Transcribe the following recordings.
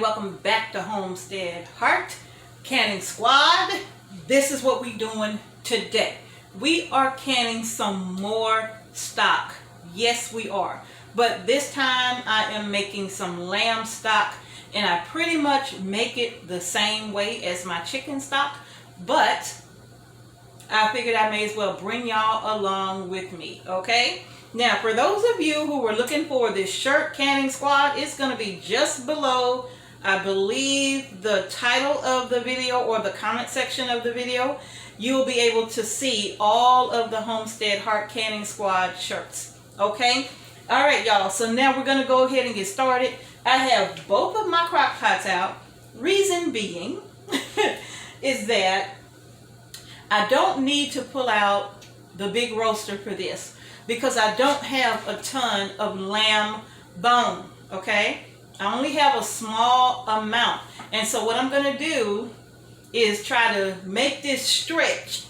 welcome back to Homestead Heart Canning Squad. This is what we're doing today. We are canning some more stock. Yes, we are. But this time I am making some lamb stock, and I pretty much make it the same way as my chicken stock, but I figured I may as well bring y'all along with me, okay? Now, for those of you who were looking for this shirt canning squad, it's going to be just below, I believe, the title of the video or the comment section of the video. You'll be able to see all of the Homestead Heart Canning Squad shirts, okay? All right, y'all, so now we're going to go ahead and get started. I have both of my crock pots out. Reason being is that I don't need to pull out the big roaster for this, because I don't have a ton of lamb bone, okay? I only have a small amount. And so what I'm going to do is try to make this stretch.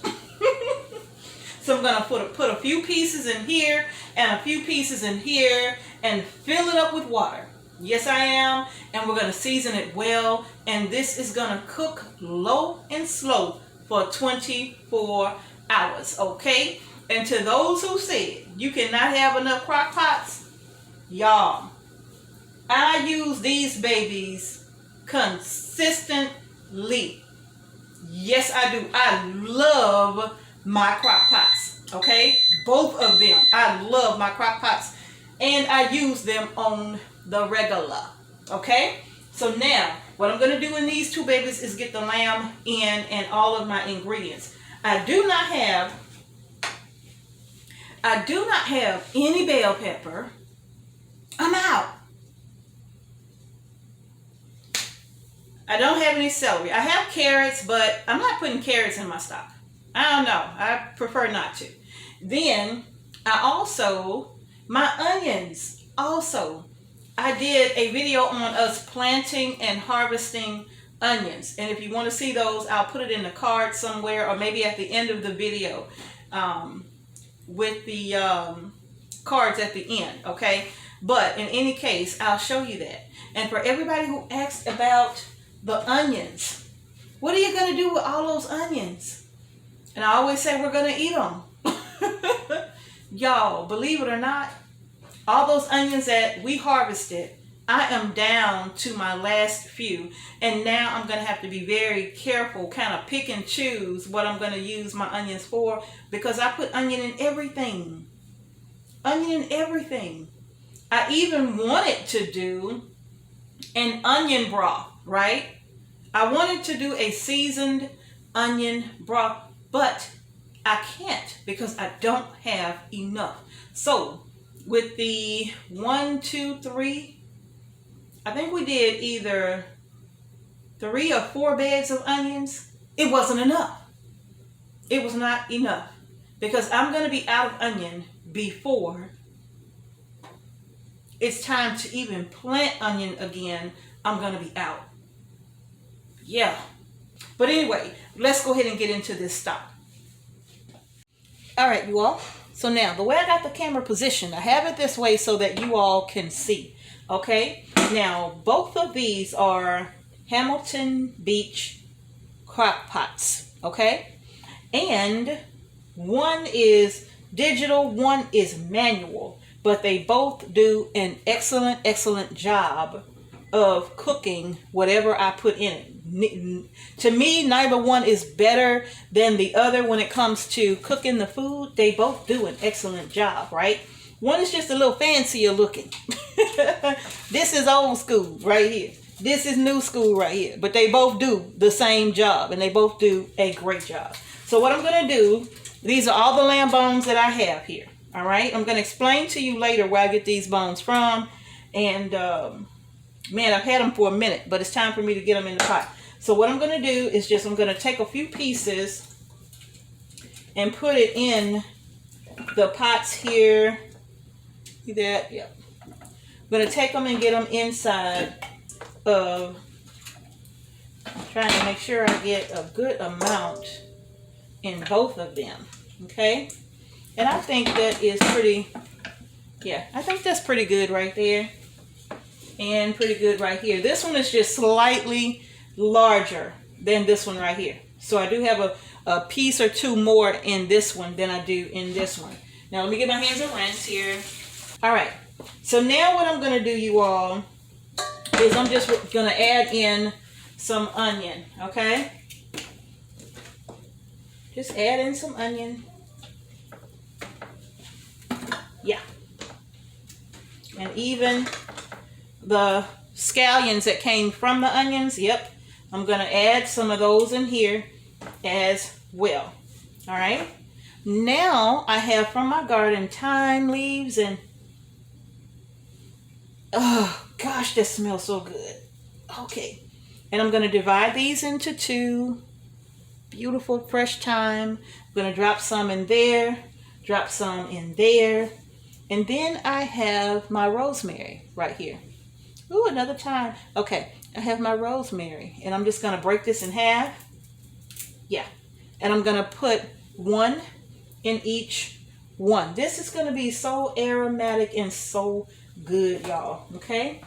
So I'm going to put a few pieces in here and a few pieces in here and fill it up with water. Yes, I am. And we're going to season it well. And this is going to cook low and slow for 24 hours, okay? And to those who said you cannot have enough crock pots, y'all, I use these babies consistently. Yes, I do. I love my crock pots, okay? Both of them. I love my crock pots, and I use them on the regular, okay? So now, what I'm going to do in these two babies is get the lamb in and all of my ingredients. I do not have any bell pepper. I'm out. I don't have any celery. I have carrots, but I'm not putting carrots in my stock. I don't know. I prefer not to. Then my onions also. I did a video on us planting and harvesting onions. And if you want to see those, I'll put it in the card somewhere, or maybe at the end of the video. With the cards at the end, okay? But in any case, I'll show you that. And for everybody who asked about the onions, what are you going to do with all those onions? And I always say we're going to eat them. Y'all, believe it or not, all those onions that we harvested, I am down to my last few. And now I'm going to have to be very careful, kind of pick and choose what I'm going to use my onions for, because I put onion in everything. Onion in everything. I even wanted to do an onion broth, right? I wanted to do a seasoned onion broth, but I can't because I don't have enough. So with the 1, 2, 3, I think we did either 3 or 4 bags of onions. It wasn't enough. It was not enough, because I'm going to be out of onion before it's time to even plant onion again. I'm going to be out. Yeah. But anyway, let's go ahead and get into this stock. All right, you all. So now, the way I got the camera positioned, I have it this way so that you all can see. Okay, now both of these are Hamilton Beach crock pots, okay? And one is digital, one is manual, but they both do an excellent job of cooking whatever I put in it. To me, neither one is better than the other when it comes to cooking the food. They both do an excellent job, right? One is just a little fancier looking. This is old school right here. This is new school right here. But they both do the same job, and they both do a great job. So what I'm going to do, these are all the lamb bones that I have here. All right? I'm going to explain to you later where I get these bones from. And, man, I've had them for a minute, but it's time for me to get them in the pot. So what I'm going to do is I'm going to take a few pieces and put it in the pots here. See that? Yep. I'm going to take them and get them inside of, trying to make sure I get a good amount in both of them. Okay? And I think that is pretty, yeah, I think that's pretty good right there. And pretty good right here. This one is just slightly larger than this one right here. So I do have a piece or two more in this one than I do in this one. Now let me get my hands and rinse here. All right. So now what I'm going to do, you all, is I'm just going to add in some onion, okay? Just add in some onion. Yeah. And even the scallions that came from the onions, yep, I'm going to add some of those in here as well. All right. Now I have from my garden thyme leaves, and oh gosh, that smells so good. Okay. And I'm going to divide these into two. Beautiful fresh thyme. I'm going to drop some in there, drop some in there. And then I have my rosemary right here. Ooh, another thyme. Okay, I have my rosemary, and I'm just going to break this in half. Yeah. And I'm going to put one in each one. This is going to be so aromatic and so good, y'all. Okay?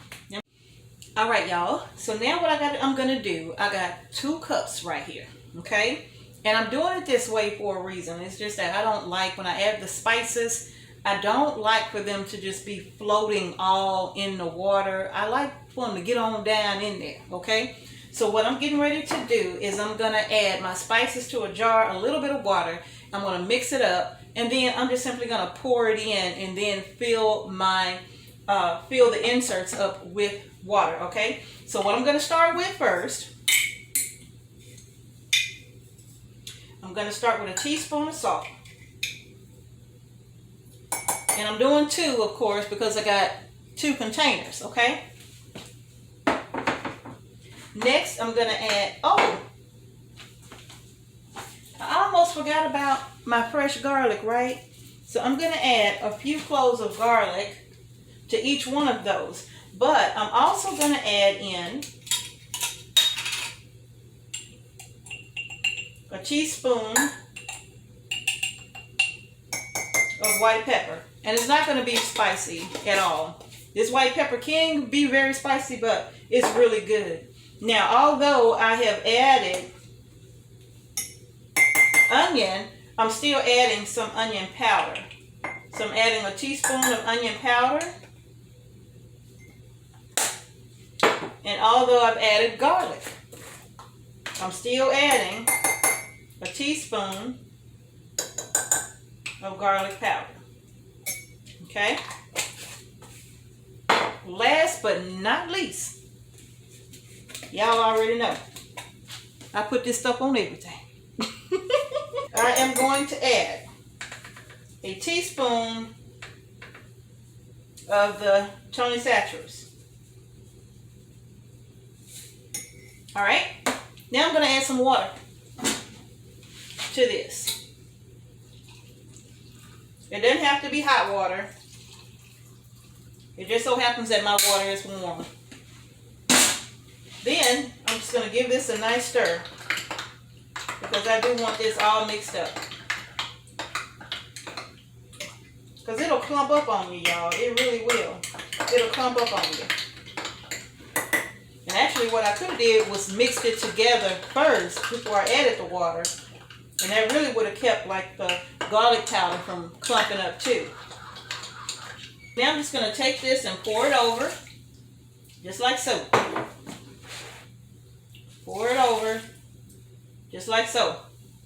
All right, y'all. So now what I'm going to do, I got 2 cups right here. Okay? And I'm doing it this way for a reason. It's just that I don't like, when I add the spices, I don't like for them to just be floating all in the water. I like for them to get on down in there. Okay? So what I'm getting ready to do is I'm going to add my spices to a jar, a little bit of water. I'm going to mix it up, and then I'm just simply going to pour it in and then fill the inserts up with water. Okay? So what I'm going to start with first, I'm going to start with a teaspoon of salt. And I'm doing 2, of course, because I got 2 containers, okay? Next, I'm going to add, I almost forgot about my fresh garlic, right? So I'm going to add a few cloves of garlic to each one of those. But I'm also going to add in a teaspoon of white pepper. And it's not going to be spicy at all. This white pepper can be very spicy, but it's really good. Now, although I have added onion, I'm still adding some onion powder. So I'm adding a teaspoon of onion powder. And although I've added garlic, I'm still adding a teaspoon of garlic powder. Okay? Last but not least, y'all already know, I put this stuff on everything. I am going to add a teaspoon of the Tony Satchers. All right? Now I'm going to add some water to this. It doesn't have to be hot water. It just so happens that my water is warm. Then I'm just going to give this a nice stir, because I do want this all mixed up. Because it'll clump up on you, y'all. It really will. It'll clump up on you. And actually what I could have did was mixed it together first before I added the water. And that really would have kept like the garlic powder from clumping up too. Now I'm just going to take this and pour it over, just like so. Pour it over, just like so.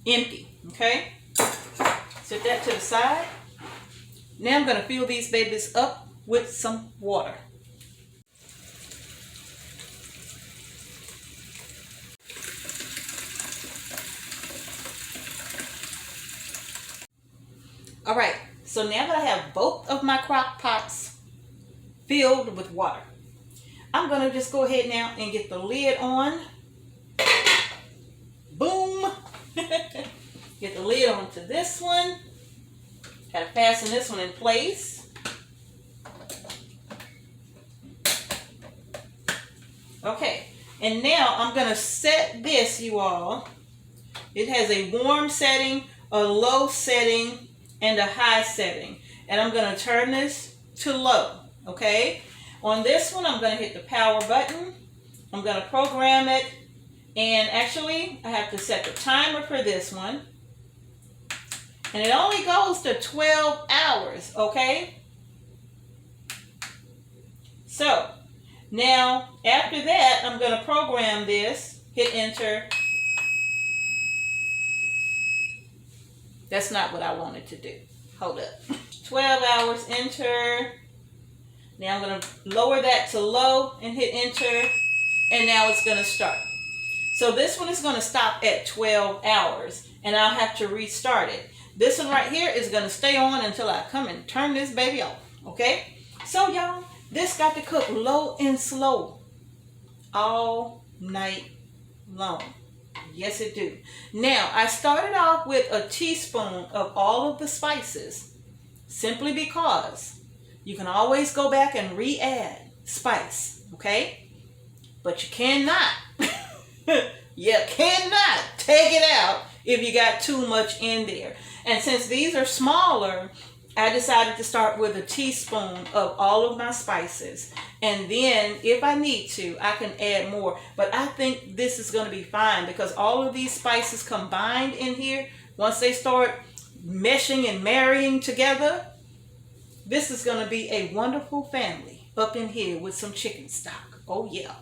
Empty, okay? Set that to the side. Now I'm going to fill these babies up with some water. All right, so now that I have both of my crock pots filled with water, I'm going to just go ahead now and get the lid on. Boom. Get the lid onto this one. Got to fasten this one in place. Okay, and now I'm going to set this, you all. It has a warm setting, a low setting, and a high setting. And I'm going to turn this to low, okay? On this one, I'm going to hit the power button. I'm going to program it. And actually, I have to set the timer for this one. And it only goes to 12 hours, okay? So, now, after that, I'm going to program this. Hit enter. That's not what I wanted to do. Hold up. 12 hours, enter. Now I'm going to lower that to low and hit enter. And now it's going to start. So this one is going to stop at 12 hours. And I'll have to restart it. This one right here is going to stay on until I come and turn this baby off. Okay? So y'all, this got to cook low and slow all night long. Yes, it do. Now, I started off with a teaspoon of all of the spices simply because you can always go back and re-add spice, okay? But you cannot, you cannot take it out if you got too much in there. And since these are smaller, I decided to start with a teaspoon of all of my spices. And then if I need to, I can add more. But I think this is going to be fine because all of these spices combined in here, once they start meshing and marrying together, this is going to be a wonderful family up in here with some chicken stock. Oh yeah.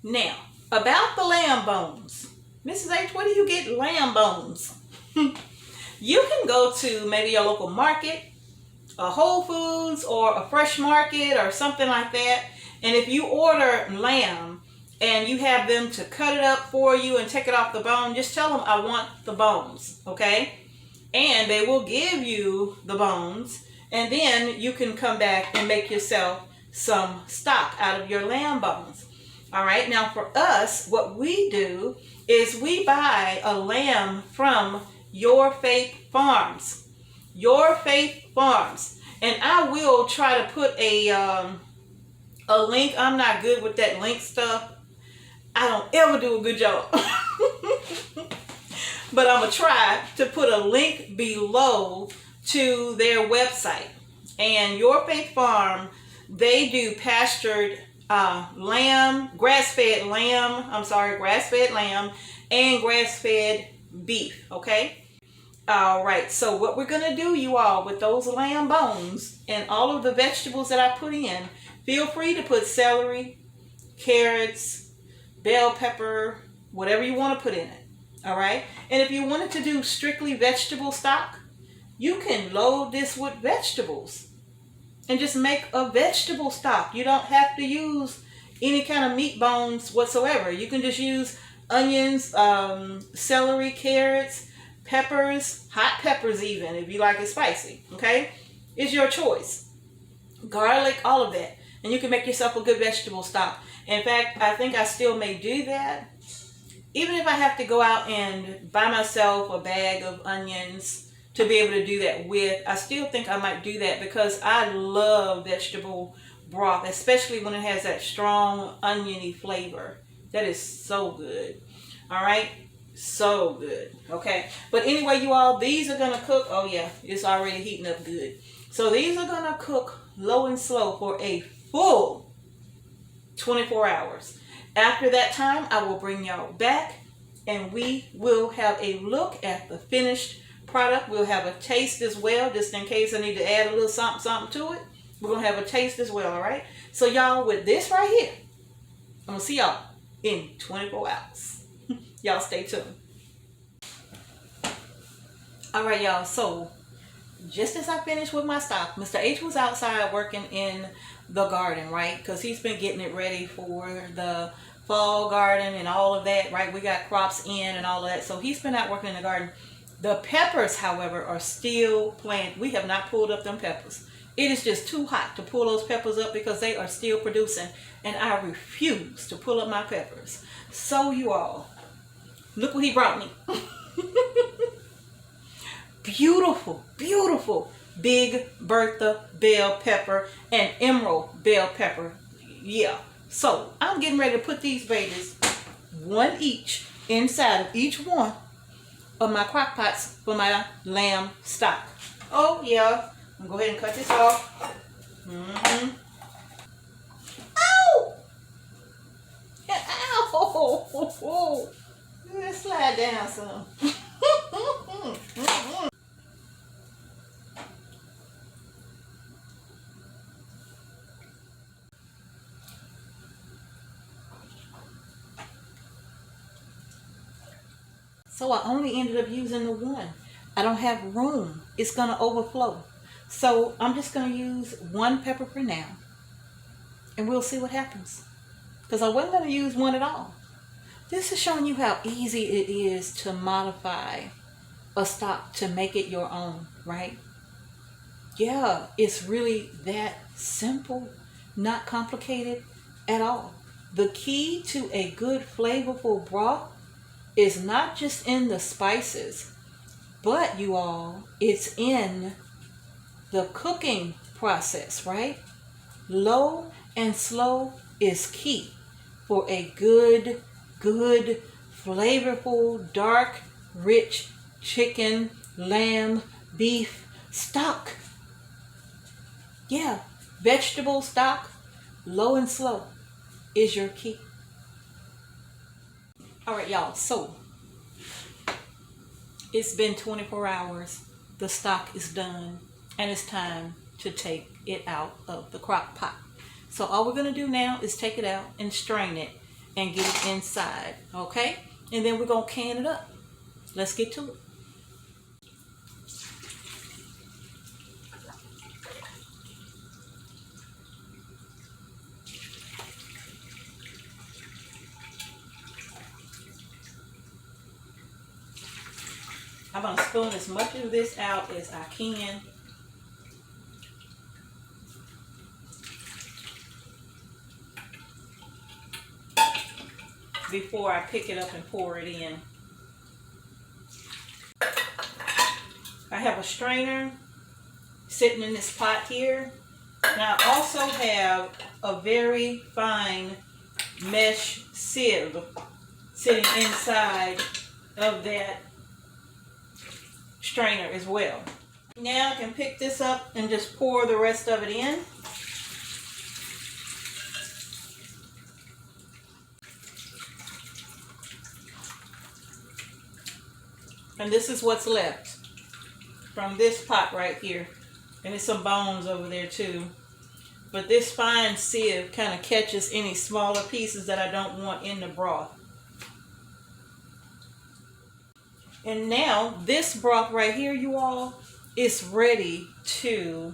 Now, about the lamb bones. Mrs. H, where do you get lamb bones? You can go to maybe your local market, a Whole Foods or a Fresh Market or something like that. And if you order lamb and you have them to cut it up for you and take it off the bone, just tell them I want the bones, okay? And they will give you the bones. And then you can come back and make yourself some stock out of your lamb bones. All right, now for us, what we do is we buy a lamb from Your Faith Farms. Your Faith Farms. And I will try to put a link. I'm not good with that link stuff. I don't ever do a good job. But I'm going to try to put a link below to their website. And Your Faith Farm, they do pastured lamb, grass-fed lamb, grass-fed lamb and grass-fed beef, okay? All right, so what we're going to do, you all, with those lamb bones and all of the vegetables that I put in, feel free to put celery, carrots, bell pepper, whatever you want to put in it, all right? And if you wanted to do strictly vegetable stock, you can load this with vegetables and just make a vegetable stock. You don't have to use any kind of meat bones whatsoever. You can just use onions, celery, carrots, peppers, hot peppers even, if you like it spicy, okay? It's your choice. Garlic, all of that. And you can make yourself a good vegetable stock. In fact, I think I still may do that. Even if I have to go out and buy myself a bag of onions to be able to do that with, I still think I might do that because I love vegetable broth, especially when it has that strong oniony flavor. That is so good. All right? So good. Okay. But anyway, you all, these are going to cook. Oh, yeah. It's already heating up good. So these are going to cook low and slow for a full 24 hours. After that time, I will bring y'all back and we will have a look at the finished product. We'll have a taste as well, just in case I need to add a little something to it. We're going to have a taste as well, all right? So y'all, with this right here, I'm going to see y'all in 24 hours. Y'all stay tuned. All right, y'all. So just as I finished with my stock, Mr. H was outside working in the garden, right? Because he's been getting it ready for the fall garden and all of that, right? We got crops in and all of that. So he's been out working in the garden. The peppers, however, are still planted. We have not pulled up them peppers. It is just too hot to pull those peppers up because they are still producing. And I refuse to pull up my peppers. So you all, look what he brought me. Beautiful, beautiful Big Bertha bell pepper and emerald bell pepper. Yeah. So I'm getting ready to put these babies, one each, inside of each one of my crock pots for my lamb stock. Oh yeah. I'm going to go ahead and cut this off. Let's slide down some. So I only ended up using the one. I don't have room. It's going to overflow. So I'm just going to use one pepper for now. And we'll see what happens. Because I wasn't going to use one at all. This is showing you how easy it is to modify a stock to make it your own, right? Yeah, it's really that simple. Not complicated at all. The key to a good flavorful broth is not just in the spices, but you all, it's in the cooking process, right? Low and slow is key for a good, flavorful, dark, rich chicken, lamb, beef stock. Yeah, vegetable stock, low and slow is your key. All right, y'all, so it's been 24 hours. The stock is done, and it's time to take it out of the crock pot. So all we're going to do now is take it out and strain it and get it inside, okay? And then we're going to can it up. Let's get to it. I'm going to spoon as much of this out as I can. Before I pick it up and pour it in. I have a strainer sitting in this pot here. Now I also have a very fine mesh sieve sitting inside of that strainer as well. Now I can pick this up and just pour the rest of it in. And this is what's left from this pot right here. And there's some bones over there too. But this fine sieve kind of catches any smaller pieces that I don't want in the broth. And now this broth right here, you all, is ready to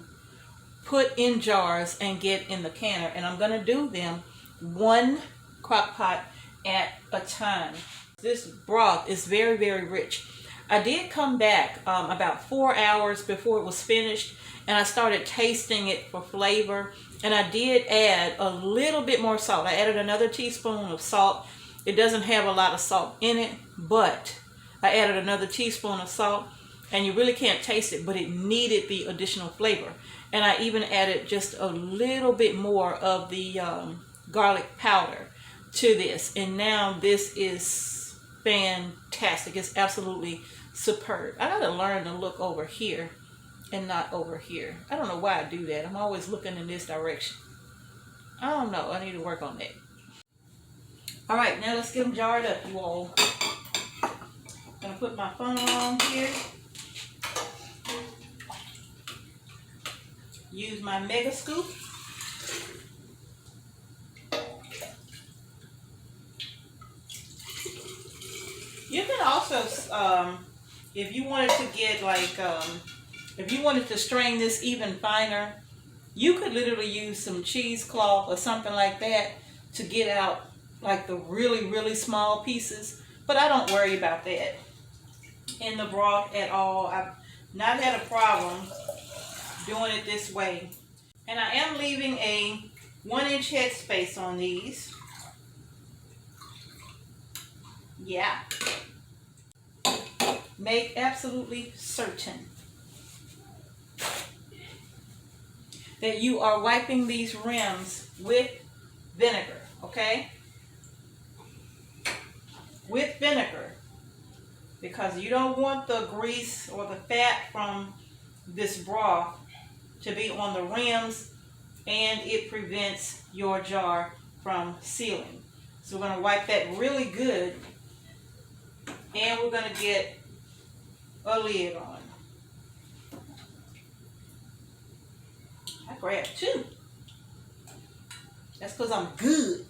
put in jars and get in the canner. And I'm going to do them one crock pot at a time. This broth is very, very rich. I did come back about 4 hours before it was finished, and I started tasting it for flavor. And I did add a little bit more salt. I added another teaspoon of salt. It doesn't have a lot of salt in it, but I added another teaspoon of salt, and you really can't taste it, but it needed the additional flavor. And I even added just a little bit more of the garlic powder to this. And now this is fantastic. It's absolutely superb. I gotta learn to look over here and not over here. I don't know why I do that. I'm always looking in this direction. I don't know. I need to work on that. All right, now let's get them jarred up, you all. I'm gonna put my funnel on here. Use my mega scoop. You can also, if you wanted to get like, if you wanted to strain this even finer, you could literally use some cheesecloth or something like that to get out like the really, really small pieces. But I don't worry about that in the broth at all. I've not had a problem doing it this way. And I am leaving a 1-inch headspace on these. Yeah. Make absolutely certain that you are wiping these rims with vinegar, okay? With vinegar, because you don't want the grease or the fat from this broth to be on the rims, and it prevents your jar from sealing. So we're going to wipe that really good. And we're going to get a lid on. I grabbed two. That's because I'm good.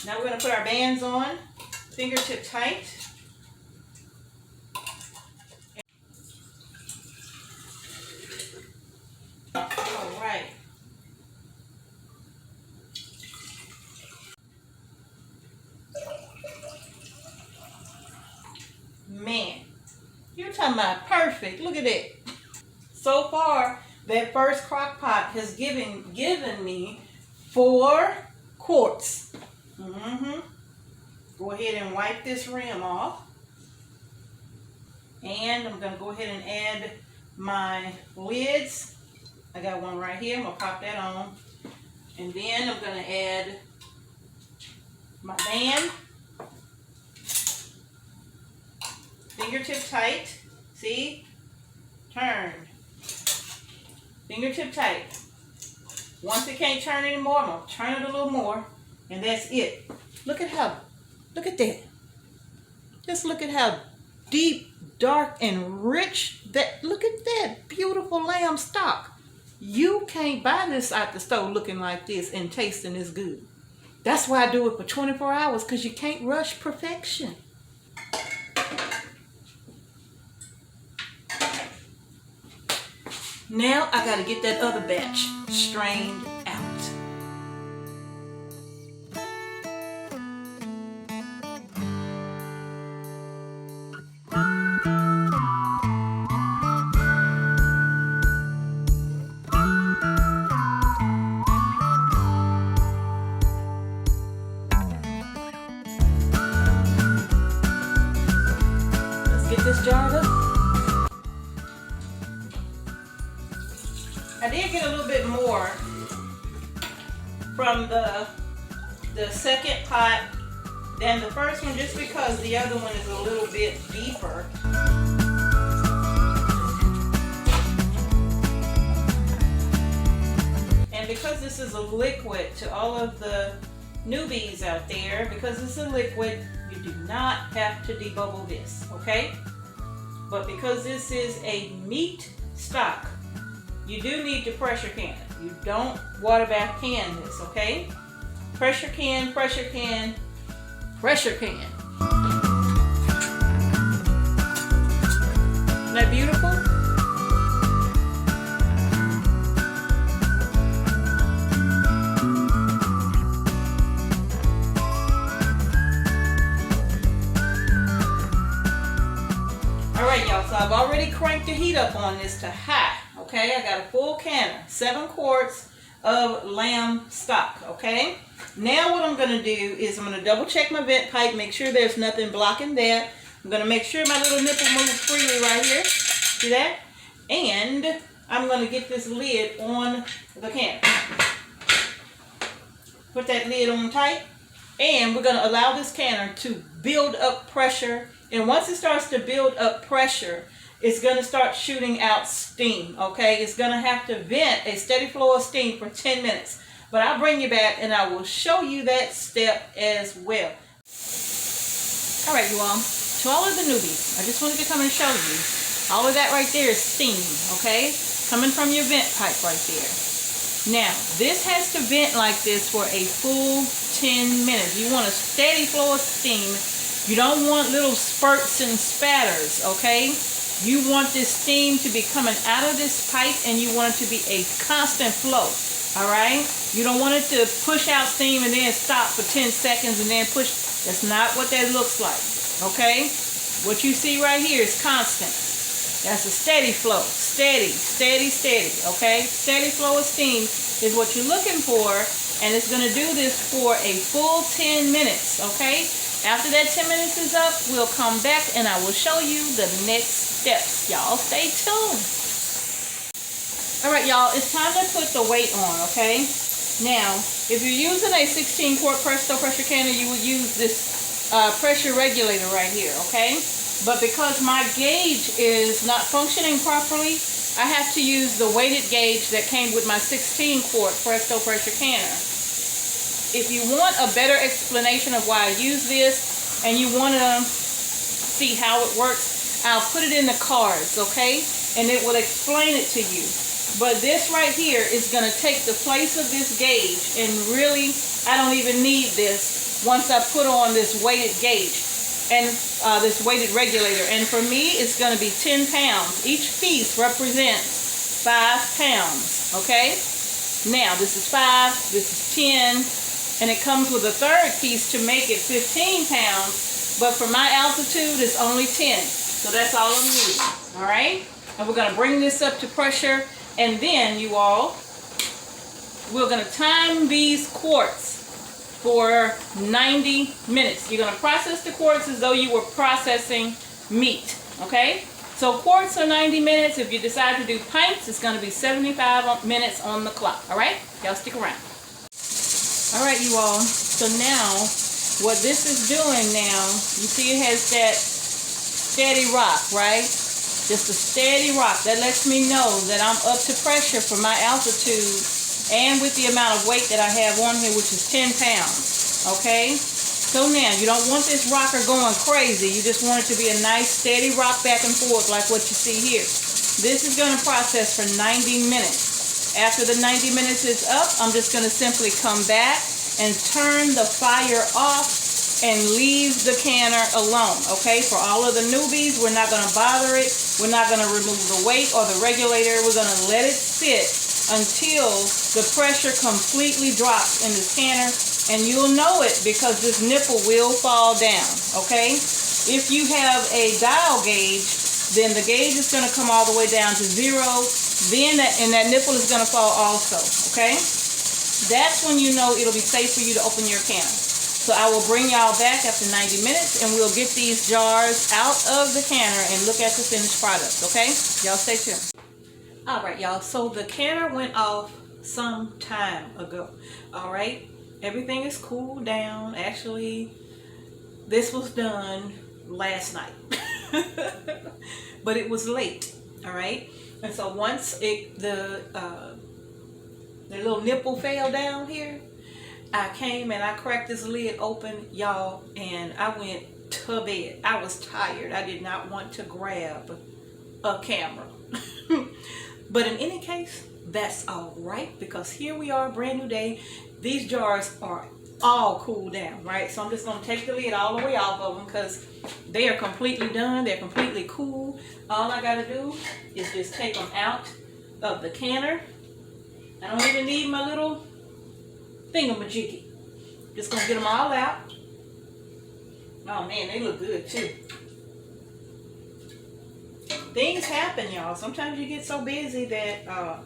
Now we're going to put our bands on, fingertip tight. All right. Man, you're talking about perfect. Look at that. So far, that first crock pot has given me 4 quarts. Go ahead and wipe this rim off. And I'm going to go ahead and add my lids. I got one right here. I'm going to pop that on. And then I'm going to add my band. Fingertip tight. See? Turn. Fingertip tight. Once it can't turn anymore, I'm going to turn it a little more. And that's it. Look at that. Just look at how deep, dark, and rich that, look at that beautiful lamb stock. You can't buy this out the store looking like this and tasting this good. That's why I do it for 24 hours, because you can't rush perfection. Now I got to get that other batch strained out. Let's get this jarred up. I did get a little bit more from the second pot than the first one, just because the other one is a little bit deeper. And because this is a liquid, to all of the newbies out there, because it's a liquid, you do not have to debubble this, okay? But because this is a meat stock, you do need to pressure can it. You don't water bath can this, okay? Pressure can, pressure can, pressure can. Isn't that beautiful? All right, y'all, so I've already cranked the heat up on this to high. Okay, I got a full canner, 7 quarts of lamb stock, okay? Now what I'm going to do is I'm going to double check my vent pipe, make sure there's nothing blocking that. I'm going to make sure my little nipple moves freely right here. See that? And I'm going to get this lid on the canner. Put that lid on tight. And we're going to allow this canner to build up pressure. And once it starts to build up pressure, it's going to start shooting out steam, okay? It's going to have to vent a steady flow of steam for 10 minutes. But I'll bring you back and I will show you that step as well. All right, you all. To all of the newbies, I just wanted to come and show you. All of that right there is steam, okay? Coming from your vent pipe right there. Now, this has to vent like this for a full 10 minutes. You want a steady flow of steam. You don't want little spurts and spatters, okay? You want this steam to be coming out of this pipe, and you want it to be a constant flow, all right? You don't want it to push out steam and then stop for 10 seconds and then push. That's not what that looks like, okay? What you see right here is constant. That's a steady flow, steady, steady, steady, okay? Steady flow of steam is what you're looking for, and it's going to do this for a full 10 minutes, okay? After that 10 minutes is up, we'll come back and I will show you the next steps. Y'all stay tuned. All right, y'all, it's time to put the weight on, okay? Now, if you're using a 16 quart Presto pressure canner, you would use this pressure regulator right here, okay? But because my gauge is not functioning properly, I have to use the weighted gauge that came with my 16 quart Presto pressure canner. if you want a better explanation of why I use this and you want to see how it works, I'll put it in the cards, okay? And it will explain it to you. But this right here is going to take the place of this gauge, and really, I don't even need this once I put on this weighted gauge and this weighted regulator. And for me, it's going to be 10 pounds. Each piece represents 5 pounds, okay? Now, this is 5, this is 10, and it comes with a third piece to make it 15 pounds, but for my altitude, it's only 10. So that's all I'm using, all right? And we're going to bring this up to pressure, and then, you all, we're going to time these quarts for 90 minutes. You're going to process the quarts as though you were processing meat, okay? So quarts are 90 minutes. If you decide to do pints, it's going to be 75 minutes on the clock, all right? Y'all stick around. All right, you all. So now, what this is doing now, you see it has that steady rock, right? Just a steady rock. That lets me know that I'm up to pressure for my altitude and with the amount of weight that I have on here, which is 10 pounds, okay? So now, you don't want this rocker going crazy. You just want it to be a nice steady rock back and forth like what you see here. This is going to process for 90 minutes. After the 90 minutes is up, I'm just going to simply come back and turn the fire off and leave the canner alone, okay? For all of the newbies, we're not going to bother it. We're not going to remove the weight or the regulator. We're going to let it sit until the pressure completely drops in this canner, and you'll know it because this nipple will fall down, okay? If you have a dial gauge, then the gauge is going to come all the way down to 0, then that nipple is going to fall also, okay? That's when you know it'll be safe for you to open your canner. So I will bring y'all back after 90 minutes, and we'll get these jars out of the canner and look at the finished product, okay? Y'all stay tuned. All right, y'all. So the canner went off some time ago, all right? Everything is cooled down. Actually, this was done last night, but it was late, all right? And so once the little nipple fell down here, I came and I cracked this lid open, y'all, and I went to bed. I was tired. I did not want to grab a camera. But in any case, that's all right, because here we are, brand new day. These jars are all cooled down, right? So I'm just going to take the lid all the way off of them because they are completely done. They're completely cool. All I got to do is just take them out of the canner. I don't even need my little thingamajiggy. Just going to get them all out. Oh, man, they look good, too. Things happen, y'all. Sometimes you get so busy that,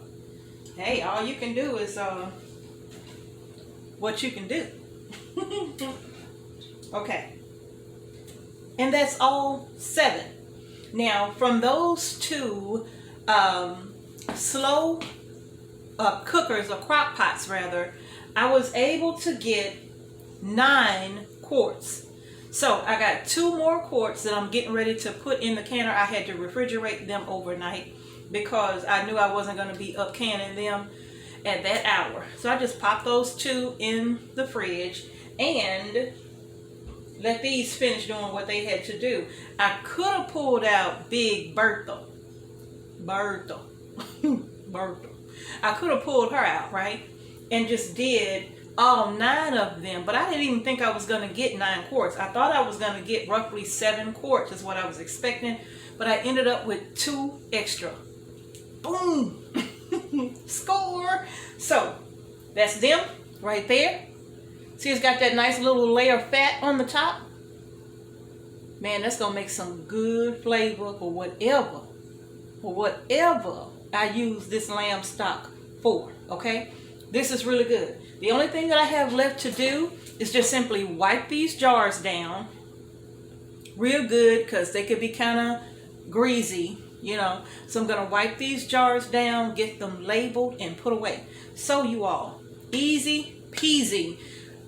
hey, all you can do is what you can do. Okay. And that's all 7. Now, from those 2 slow cookers, or crock pots rather, I was able to get 9 quarts. So I got 2 more quarts that I'm getting ready to put in the canner. I had to refrigerate them overnight because I knew I wasn't going to be up canning them at that hour. So I just popped those 2 in the fridge and let these finish doing what they had to do. I could have pulled out Big Bertha. I could have pulled her out, right? And just did all 9 of them, but I didn't even think I was going to get 9 quarts. I thought I was going to get roughly 7 quarts is what I was expecting, but I ended up with 2 extra. Boom! Score! So, that's them right there. See, it's got that nice little layer of fat on the top. Man, that's going to make some good flavor for whatever I use this lamb stock for, okay? This is really good. The only thing that I have left to do is just simply wipe these jars down real good because they could be kind of greasy, you know. So I'm going to wipe these jars down, get them labeled, and put away. So you all, easy peasy.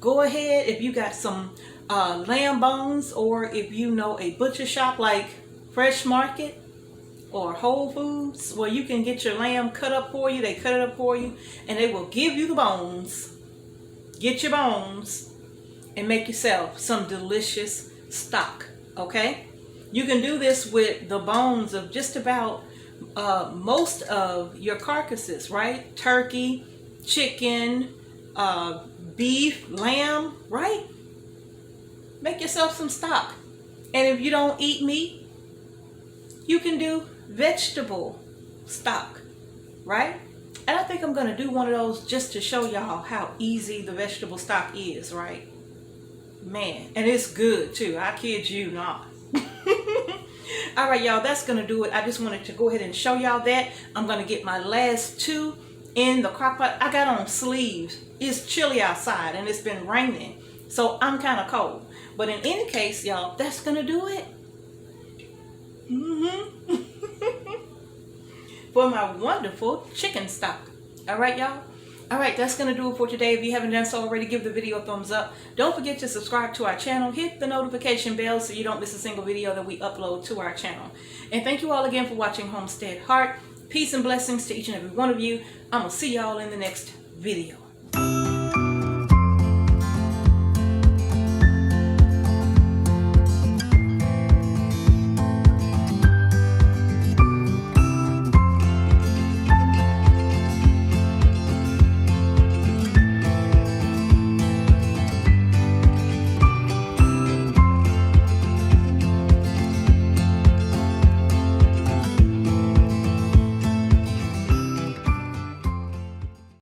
Go ahead if you got some lamb bones, or if you know a butcher shop like Fresh Market or Whole Foods where you can get your lamb cut up for you. They cut it up for you and they will give you the bones. get your bones and make yourself some delicious stock, okay? You can do this with the bones of just about most of your carcasses, right? Turkey, chicken, beef, lamb, right? Make yourself some stock. And if you don't eat meat, you can do vegetable stock, right? And I think I'm going to do one of those just to show y'all how easy the vegetable stock is, right? Man, and it's good too. I kid you not. All right, y'all, that's going to do it. I just wanted to go ahead and show y'all that. I'm going to get my last two in the crock pot. I got on sleeves. It's chilly outside and it's been raining, so I'm kind of cold. But in any case, y'all, that's going to do it. For my wonderful chicken stock. All right, y'all. All right, that's going to do it for today. If you haven't done so already, give the video a thumbs up. Don't forget to subscribe to our channel. Hit the notification bell so you don't miss a single video that we upload to our channel. And thank you all again for watching Homestead Heart. Peace and blessings to each and every one of you. I'm going to see y'all in the next video.